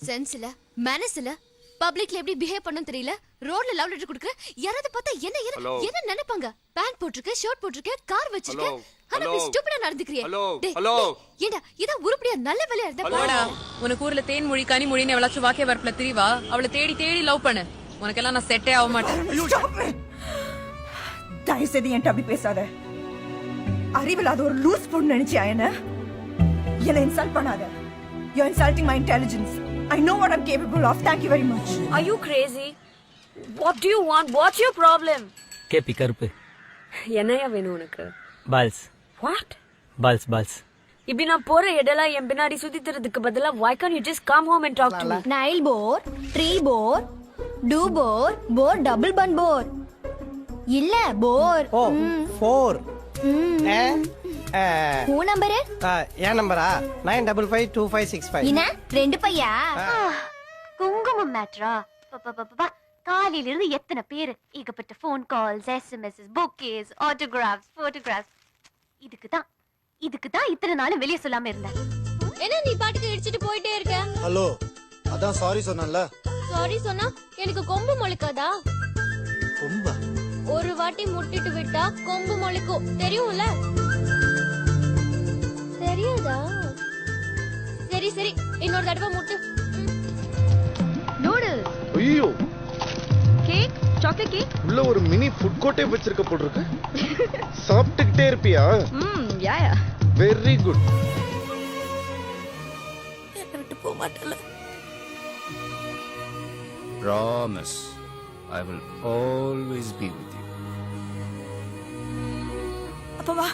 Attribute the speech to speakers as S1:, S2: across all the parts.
S1: Sense இல்ல, manners இல்ல, பப்ளிக்ல எப்படி பிஹேவ் பண்ணனும் தெரியல. ரோட்ல லவ் லெட்டர் குடுக்குற யாராவது பார்த்தா என்ன நினைப்பாங்க? பேண்ட் போட்டுருக்க, ஷர்ட் போட்டுருக்க, கார் வச்சிருக்க, ஆனா நீ ஸ்டூபிடா நடந்துக்கறியே. ஏண்டா இத உருப்படியா நல்ல வேலையா இருந்தா
S2: போடா. உனக்கு ஊர்ல தேன் மொழி கனி மொழின்னு எவ்வளவு வாக்கே வரப்புல திரிவா. அவளை தேடி தேடி லவ் பண்ணு. உனக்கெல்லாம் நான் செட்டே ஆக மாட்டேன்.
S3: தயவு செய்து என்கிட்ட அப்படி பேசாத. அறிவில்லாத ஒரு லூஸ் பொண்ணு நினைச்சியா என்ன இன்சல்ட் பண்ணாத. You're insulting my intelligence. I know what I'm capable of. Thank you very much.
S4: Are you crazy? What do you want? What's your problem?
S5: Happy கருப்பு.
S4: என்னையா வேணும் உனக்கு?
S5: பால்ஸ்.
S4: What?
S5: பால்ஸ்.
S4: இப்படி நான் போற இடலாம் என் பின்னாடி சுத்திக்கிறதுக்கு பதிலா why can't you just come home and talk to me?
S1: Nile bore, tree bore, do bore, double bun bore. இல்ல bore.
S6: ஓ 4
S1: உன் நம்பர்?
S6: என் நம்பரா 95525565.
S1: என்ன ரெண்டு பையா?
S7: குங்குமம் மேட்ரா காலையில இருந்து எத்தனை பேரு ஏகப்பட்ட போன் கால்ஸ், எஸ்எம்எஸ், புக்கேஸ், ஆட்டோகிராஃப்ஸ், போட்டோகிராஃப்ஸ். இதுக்கு தான் இத்தனை நாளும் வெளியே சொல்லாம இருந்தேன்.
S1: என்ன நீ பாட்டுக்கு இடிச்சிட்டு போயிட்டே இருக்க?
S8: ஹலோ, அதான் சாரி சொன்னேன்ல.
S1: சாரி சொன்னா எனக்கு கொம்பு முளைக்காதா?
S8: கொம்பா?
S1: ஒரு வாட்டி முட்டிட்டு விட்டா கொம்பு முளைக்கும், தெரியும்ல? தெரியாதா? சரி இன்னொரு தடவை முட்டு.
S7: நூடுல்,
S8: ஐயோ,
S7: கேக், சாக்லேட் கேக்.
S8: உள்ள ஒரு மினி ஃபுட் கோர்ட்டே வச்சிருக்க போல இருக்கு. சாப்பிட்டுக்கிட்டே இருப்பியா?
S7: Yeah
S8: very good.
S3: என்ன விட்டு போக மாட்டல.
S9: Promise, I will always be with you.
S3: அப்ப வா,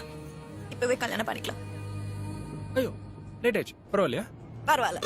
S3: இப்பவே கல்யாணம் பண்ணிக்கலாம்.
S5: ஐயோ லேட் ஆச்சு. பரவாயில்லையா?
S3: பரவாயில்ல.